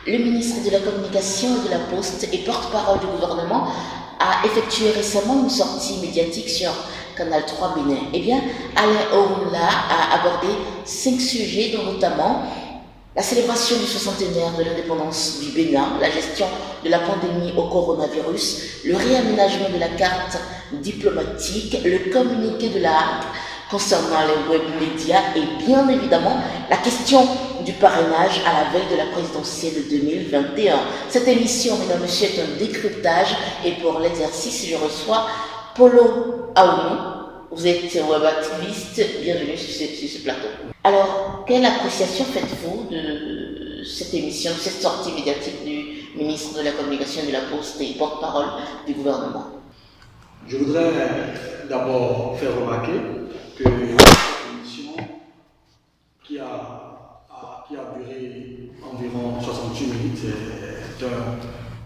Le ministre de la Communication et de la Poste et porte-parole du gouvernement a effectué récemment une sortie médiatique sur Canal 3 Bénin. Eh bien, Alain Orunla a abordé 5 sujets, dont notamment la célébration du 60e de l'indépendance du Bénin, la gestion de la pandémie au coronavirus, le réaménagement de la carte diplomatique, le communiqué de la Hague concernant les web médias et bien évidemment la question du parrainage à la veille de la présidentielle de 2021. Cette émission, mesdames et messieurs, est un décryptage et pour l'exercice, je reçois Polo Aounou. Vous êtes web activiste, bienvenue sur ce plateau. Alors, quelle appréciation faites-vous de cette émission, de cette sortie médiatique du ministre de la Communication et de la Poste et porte-parole du gouvernement? Je voudrais d'abord faire remarquer que cette émission qui a duré environ 68 minutes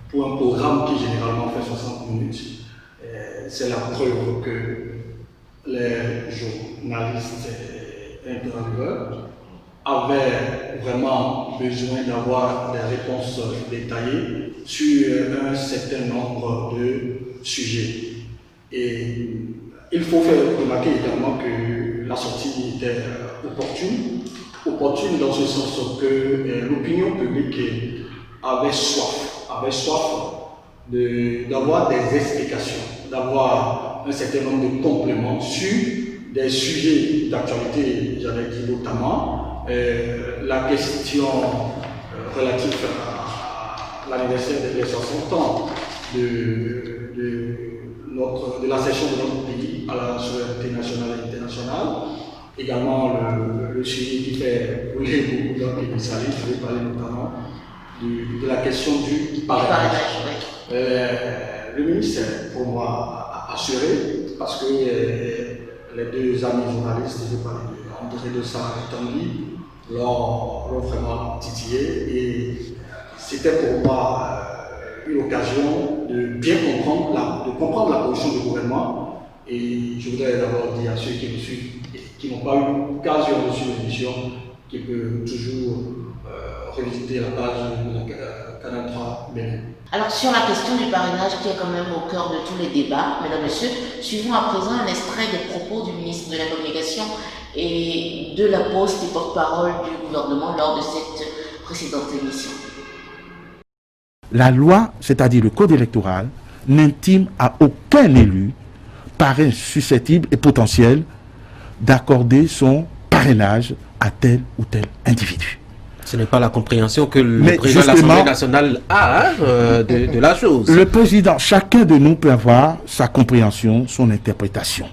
pour un programme qui généralement fait 60 minutes, c'est la preuve que les journalistes intervieweurs avaient vraiment besoin d'avoir des réponses détaillées sur un certain nombre de sujets. Et il faut faire remarquer également que la sortie était opportune dans ce sens que l'opinion publique avait soif d'avoir des explications, d'avoir un certain nombre de compléments sur des sujets d'actualité, j'avais dit notamment la question relative à l'anniversaire des 60 ans de la cession de notre pays à la souveraineté nationale et internationale. Également le sujet qui fait brûler beaucoup d'hommes et de salis, je vais parler notamment de la question du parrainage. Le ministre, pour moi, a assuré, parce que les deux amis journalistes, je vais parler d'André de Sarr et Tanguy, l'ont vraiment titillé, et c'était pour moi une occasion de bien comprendre la position du gouvernement. Et je voudrais d'abord dire à ceux qui me suivent et qui n'ont pas eu l'occasion de suivre l'émission, qui peuvent toujours revisiter la page de Canal 3 Bénin. Alors sur la question du parrainage qui est quand même au cœur de tous les débats, mesdames et messieurs, suivons à présent un extrait des propos du ministre de la Communication et de la Poste et porte-parole du gouvernement lors de cette précédente émission. La loi, c'est-à-dire le code électoral, n'intime à aucun élu parrain susceptible et potentiel d'accorder son parrainage à tel ou tel individu. Ce n'est pas la compréhension que le président de l'Assemblée nationale a de la chose. Le président, chacun de nous peut avoir sa compréhension, son interprétation.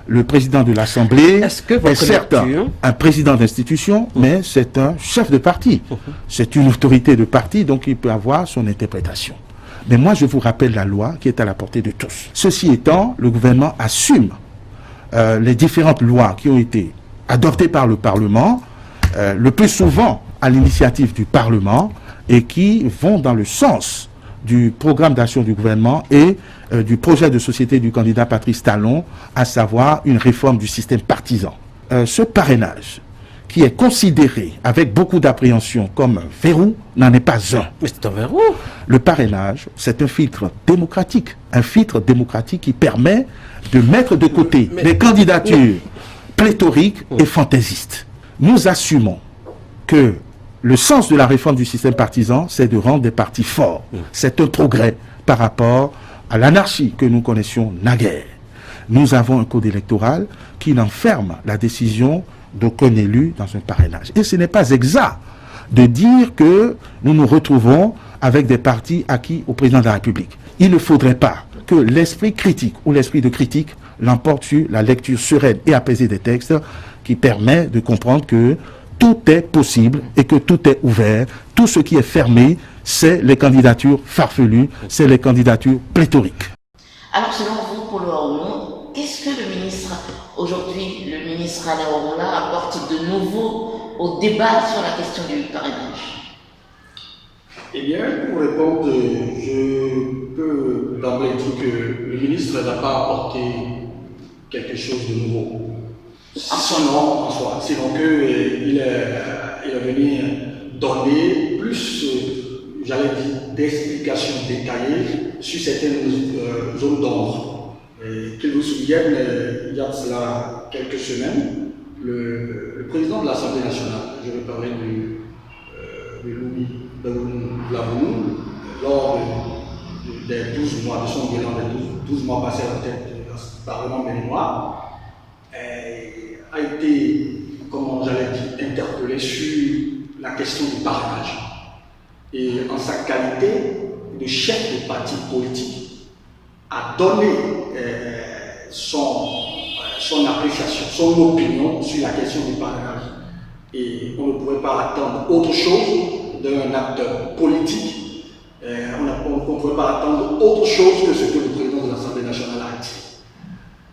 Le président de l'Assemblée est certes un président d'institution, mais c'est un chef de parti. C'est une autorité de parti, donc il peut avoir son interprétation. Mais moi, je vous rappelle la loi qui est à la portée de tous. Ceci étant, le gouvernement assume les différentes lois qui ont été adoptées par le Parlement, le plus souvent à l'initiative du Parlement, et qui vont dans le sens du programme d'action du gouvernement et du projet de société du candidat Patrice Talon, à savoir une réforme du système partisan. Ce parrainage, qui est considéré avec beaucoup d'appréhension comme un verrou, n'en est pas un. Mais c'est un verrou. Le parrainage, c'est un filtre démocratique qui permet de mettre de côté des candidatures pléthoriques et fantaisistes. Nous assumons que le sens de la réforme du système partisan, c'est de rendre des partis forts. C'est un progrès par rapport à l'anarchie que nous connaissions naguère. Nous avons un code électoral qui enferme la décision d'aucun élu dans un parrainage. Et ce n'est pas exact de dire que nous nous retrouvons avec des partis acquis au président de la République. Il ne faudrait pas que l'esprit critique ou l'esprit de critique l'emporte sur la lecture sereine et apaisée des textes qui permet de comprendre que tout est possible et que tout est ouvert. Tout ce qui est fermé, c'est les candidatures farfelues, c'est les candidatures pléthoriques. Alors selon vous, Polo Aounou, qu'est-ce que le ministre, aujourd'hui, le ministre Alain Orunla apporte de nouveau au débat sur la question du parrainage? Eh bien, pour répondre, je peux d'emblée dire que le ministre n'a pas apporté quelque chose de nouveau. Sinon qu'il est venu donner plus j'allais dire, d'explications détaillées sur certaines zones d'ombre. Qu'il vous souvienne, il y a de cela quelques semaines, le président de l'Assemblée nationale, je vais parler de Louis Blavoun, lors des 12 mois, de son bilan des 12 mois passés à la tête du Parlement béninois, a été, comment j'allais dire, interpellé sur la question du parrainage. Et en sa qualité de chef de parti politique, a donné son appréciation, son opinion sur la question du parrainage. Et on ne pouvait pas attendre autre chose d'un acteur politique. On ne pouvait pas attendre autre chose que ce que le président de l'Assemblée nationale a dit.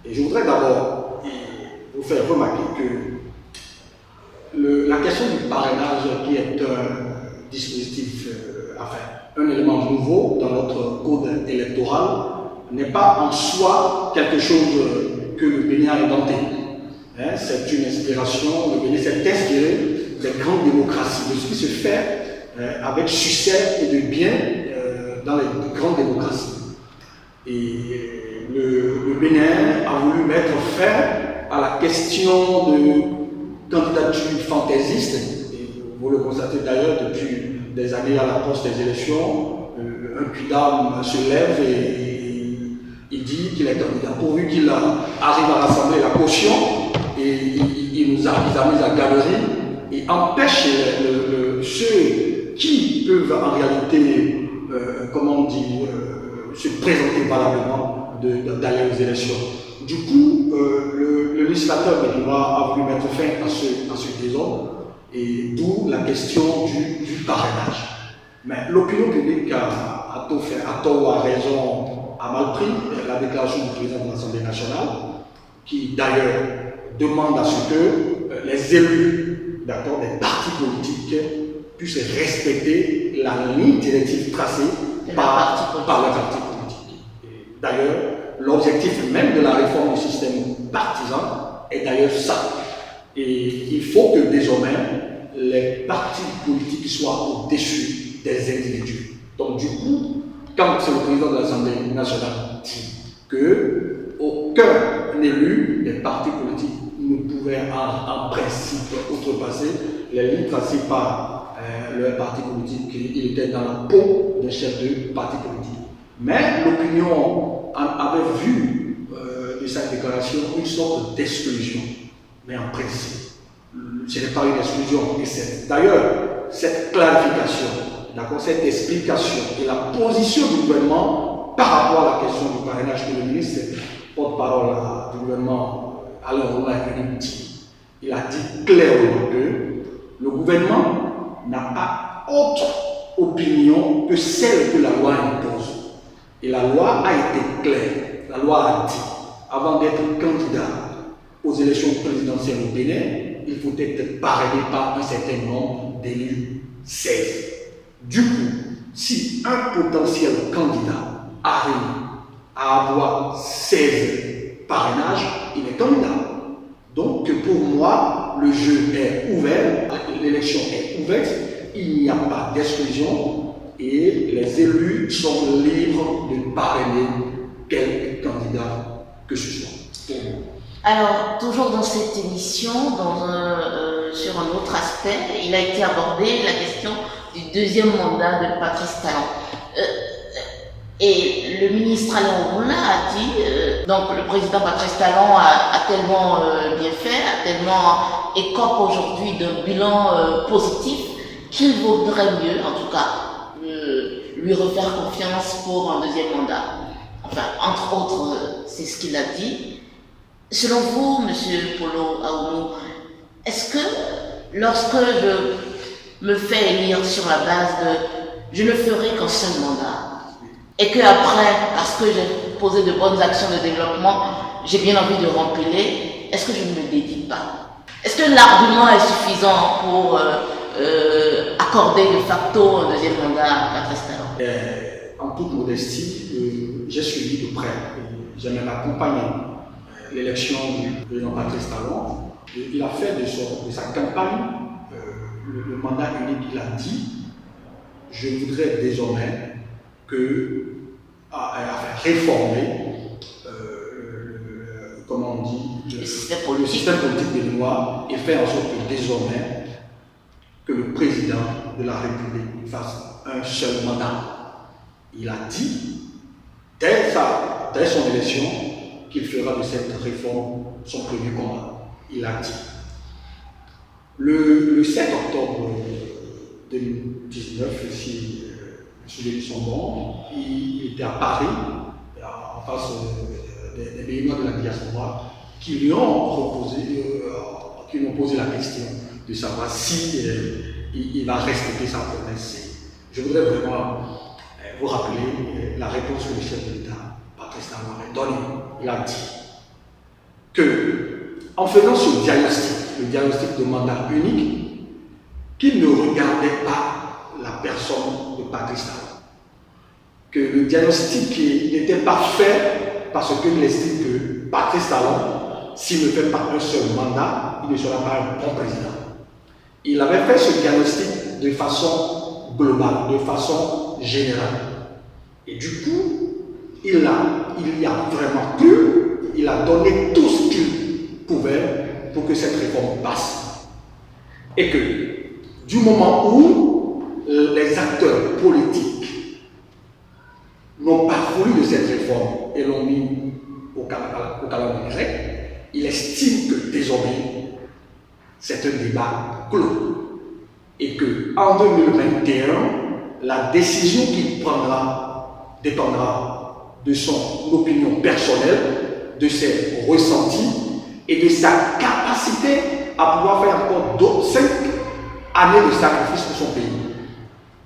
Et je voudrais d'abord vous faire remarquer que la question du parrainage, qui est un dispositif, un élément nouveau dans notre code électoral, n'est pas en soi quelque chose que le Bénin a inventé. C'est une inspiration, le Bénin s'est inspiré des grandes démocraties, de ce qui se fait avec succès et de bien dans les grandes démocraties. Et le Bénin a voulu mettre fin à la question de candidature fantaisiste. Et vous le constatez d'ailleurs depuis des années à l'approche des élections, un Kudam se lève et il dit qu'il est candidat. Pourvu qu'il arrive à rassembler la caution, et il nous amuse à galerie et empêche ceux qui peuvent en réalité, se présenter valablement d'aller aux élections. Du coup, le législateur béninois a voulu mettre fin à ce désordre, et d'où la question du parrainage. Mais l'opinion publique a tort ou a raison, a mal pris la déclaration du président de l'Assemblée nationale, qui d'ailleurs demande à ce que les élus des partis politiques puissent respecter la ligne directive tracée par les partis politiques. D'ailleurs, l'objectif même de la réforme du système partisan est d'ailleurs ça. Et il faut que désormais les partis politiques soient au-dessus des individus. Donc du coup, quand c'est le président de l'Assemblée nationale dit qu'aucun élu des partis politiques ne pouvait en principe outrepasser les lignes tracées par le parti politique, il était dans la peau d'un chef de parti politique. Mais l'opinion avait vu de cette déclaration une sorte d'exclusion. Mais en principe, ce n'est pas une exclusion. Et d'ailleurs, cette clarification, cette explication et la position du gouvernement par rapport à la question du parrainage que le ministre porte-parole du gouvernement Alain Roula est venu dire. Il a dit clairement que le gouvernement n'a pas autre opinion que celle que la loi impose. Et la loi a été claire. La loi a dit, avant d'être candidat aux élections présidentielles au Bénin, il faut être parrainé par un certain nombre d'élus, 16. Du coup, si un potentiel candidat arrive à avoir 16 parrainages, il est candidat. Donc pour moi, le jeu est ouvert, l'élection est ouverte, il n'y a pas d'exclusion et les élus sont libres de parrainer quel candidat que ce soit. Alors, toujours dans cette émission, sur un autre aspect, il a été abordé la question du deuxième mandat de Patrice Talon. Et le ministre Alain Roula a dit, donc le président Patrice Talon a tellement bien fait, a tellement écope aujourd'hui d'un bilan positif, qu'il vaudrait mieux, en tout cas, lui refaire confiance pour un deuxième mandat. Enfin, entre autres, c'est ce qu'il a dit. Selon vous, M. Polo Aoumou, est-ce que lorsque je me fais élire sur la base de je ne ferai qu'un seul mandat, et que après, parce que j'ai posé de bonnes actions de développement, j'ai bien envie de rempiler, est-ce que je ne me dédie pas? Est-ce que l'argument est suffisant pour accorder de facto un deuxième mandat à Patrice Talon? En toute modestie, j'ai suivi de près, j'ai même accompagné l'élection du président Patrice Talon. Il a fait de sa campagne le mandat unique, il a dit, je voudrais désormais réformer, comment on dit, le système politique béninois et faire en sorte que désormais, que le président de la République fasse un seul mandat. Il a dit, dès son élection, qu'il fera de cette réforme son premier combat. Il a dit. Le 7 octobre 2019, si mes souvenirs sont bons, il était à Paris, en face des Béninois de la diaspora, qui lui ont posé la question de savoir si il va respecter sa promesse. Je voudrais vraiment vous rappeler la réponse que le chef de l'État, Patrice Talon, a donnée. Il a dit que, en faisant ce diagnostic, le diagnostic de mandat unique, qu'il ne regardait pas la personne de Patrice Talon. Que le diagnostic n'était pas fait parce qu'il estime que Patrice Talon, s'il ne fait pas un seul mandat, il ne sera pas un bon président. Il avait fait ce diagnostic de façon globale, de façon générale. Et du coup, il y a vraiment cru, il a donné tout ce qu'il pouvait pour que cette réforme passe. Et que, du moment où les acteurs politiques n'ont pas voulu de cette réforme et l'ont mis au calendrier, il estime que désormais, c'est un débat clos. Et qu'en 2021, la décision qu'il prendra dépendra de son opinion personnelle, de ses ressentis et de sa capacité à pouvoir faire encore d'autres 5 années de sacrifice pour son pays.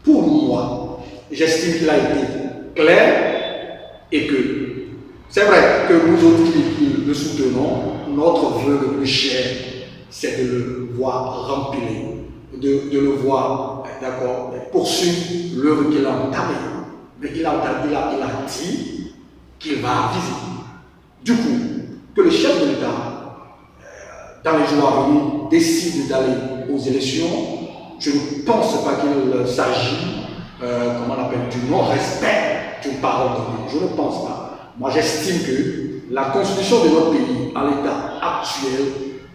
Pour moi, j'estime qu'il a été clair et que c'est vrai que nous autres qui le soutenons, notre vœu le plus cher, c'est de le voir remplir, de le voir poursuivre l'œuvre qu'il a entamée. Mais il a dit qu'il va aviser. Du coup, que le chef de l'État, dans les jours à venir, décide d'aller aux élections, je ne pense pas qu'il s'agit, du non-respect d'une parole donnée. Je ne pense pas. Moi, j'estime que la constitution de notre pays, à l'état actuel,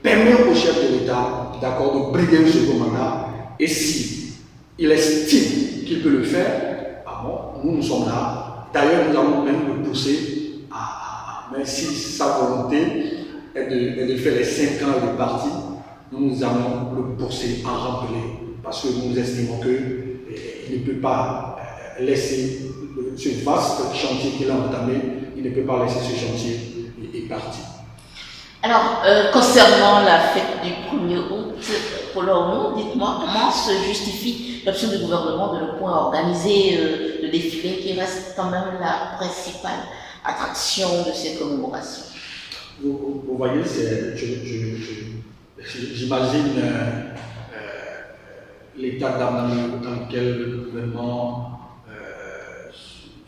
permet au chef de l'État, de briguer un second mandat. Et si il estime qu'il peut le faire, nous sommes là. D'ailleurs, nous allons même le pousser mais si sa volonté est de faire les 5 ans de parti, nous allons le pousser à remplir. Parce que nous estimons qu'il ne peut pas laisser ce vaste chantier qu'il a entamé, il ne peut pas laisser ce chantier et partir. Alors, concernant la fête du 1er août, Paul Ormeau, dites-moi, comment se justifie l'option du gouvernement de ne pas organiser le défilé qui reste quand même la principale attraction de ces commémorations? Vous voyez, j'imagine l'état d'âme dans lequel le gouvernement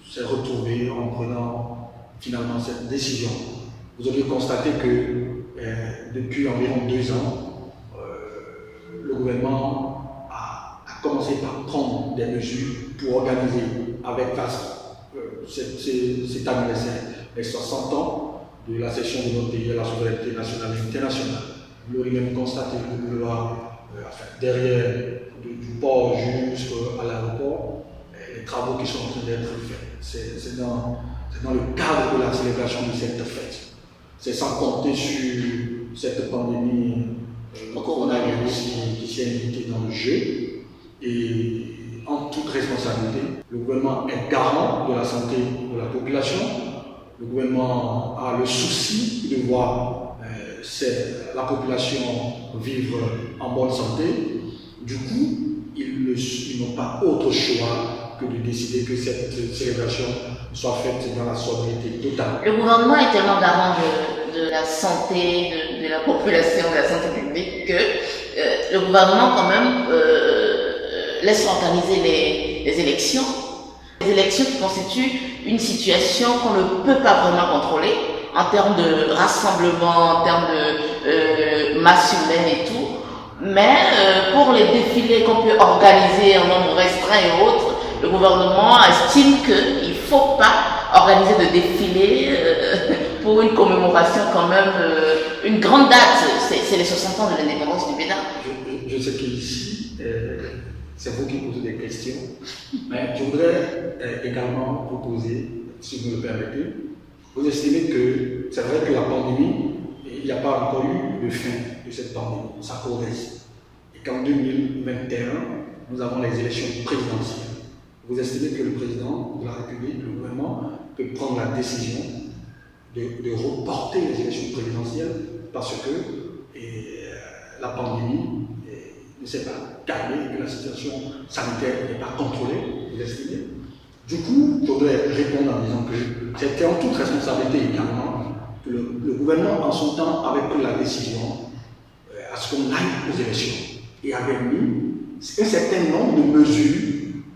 s'est retrouvé en prenant finalement cette décision. Vous avez constaté que depuis environ 2 ans, le gouvernement a commencé par prendre des mesures pour organiser avec cet anniversaire, les 60 ans de la cession de notre pays à la souveraineté nationale et internationale. Vous l'aurez même constaté que derrière du port jusqu'à l'aéroport, les travaux qui sont en train d'être faits. C'est dans le cadre de la célébration de cette fête. C'est sans compter sur cette pandémie coronavirus qui s'est invitée dans le jeu. Et en toute responsabilité, le gouvernement est garant de la santé de la population. Le gouvernement a le souci de voir la population vivre en bonne santé. Du coup, ils n'ont pas autre choix que de décider que cette célébration soit faite dans la sobriété totale. Le gouvernement est tellement garant de la santé de la population, de la santé publique, que le gouvernement quand même laisse organiser les élections. Les élections qui constituent une situation qu'on ne peut pas vraiment contrôler en termes de rassemblement, en termes de masse humaine et tout. Mais pour les défilés qu'on peut organiser en nombre restreint et autres, le gouvernement estime qu'il ne faut pas organiser de défilés pour une commémoration quand même, une grande date. C'est les 60 ans de l'indépendance du Bénin. Je sais qu'ici, c'est vous qui posez des questions, mais je voudrais également vous poser, si vous me le permettez, vous estimez que c'est vrai que la pandémie, il n'y a pas encore eu de fin de cette pandémie, ça progresse. Et qu'en 2021, nous avons les élections présidentielles. Vous estimez que le président de la République, le gouvernement, peut prendre la décision de reporter les élections présidentielles parce que la pandémie ne s'est pas calmée et que la situation sanitaire n'est pas contrôlée, vous estimez? Du coup, je voudrais répondre en disant que c'était en toute responsabilité également que le gouvernement, en son temps, avait pris la décision à ce qu'on aille aux élections et avait mis un certain nombre de mesures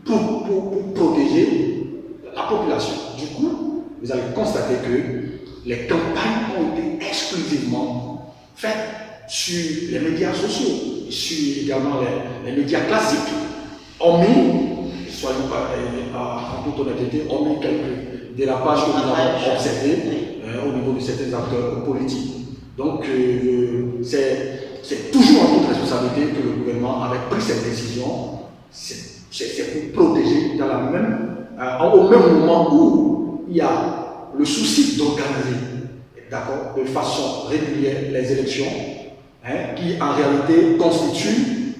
pour protéger la population. Du coup, vous allez constater que les campagnes ont été exclusivement faites sur les médias sociaux, sur également les médias classiques, hormis, soyons pas en toute honnêteté, hormis quelques dérapages que nous avons observés au niveau de certains acteurs politiques. Donc, c'est toujours en toute responsabilité que le gouvernement avait pris cette décision. C'est pour protéger dans au même moment où il y a le souci d'organiser, d'accord, de façon régulière les élections, qui en réalité constituent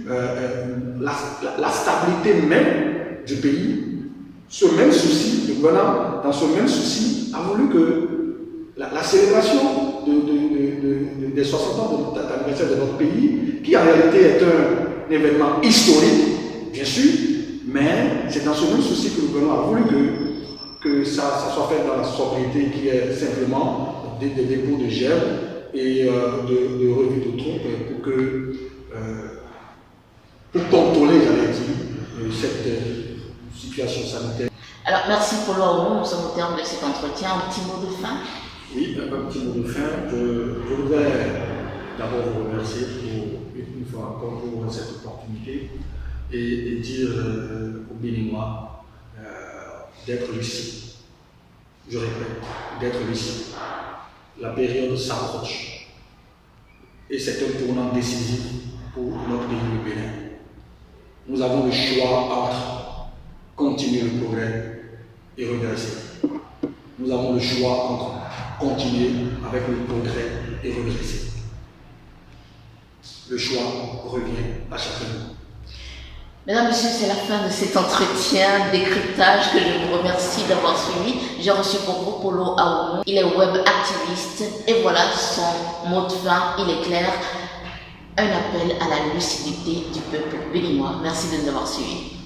la stabilité même du pays. Ce même souci, le gouvernement, dans ce même souci, a voulu que la célébration des 60 ans d'anniversaire de notre pays, qui en réalité est un événement historique, bien sûr, mais c'est dans ce même souci que le gouvernement a voulu que ça soit fait dans la sobriété, qui est simplement des dépôts de gel et de revues de troupes pour contrôler, j'allais dire, cette situation sanitaire. Alors, merci Polo Aouamou, nous sommes au terme de cet entretien. Un petit mot de fin? Oui, un petit mot de fin. Je voudrais d'abord vous remercier une fois encore pour cette opportunité et dire aux Béninois d'être lucides. Je répète, d'être lucides. La période s'approche et c'est un tournant décisif pour notre pays, le Bénin. Nous avons le choix entre continuer le progrès et regresser. Nous avons le choix entre continuer avec le progrès et regresser. Le choix revient à chacun de nous. Mesdames, Messieurs, c'est la fin de cet entretien décryptage que je vous remercie d'avoir suivi. J'ai reçu pour vous Polo Aouamou. Il est web activiste et voilà son mot de fin, il est clair. Un appel à la lucidité du peuple béninois. Merci de nous avoir suivis.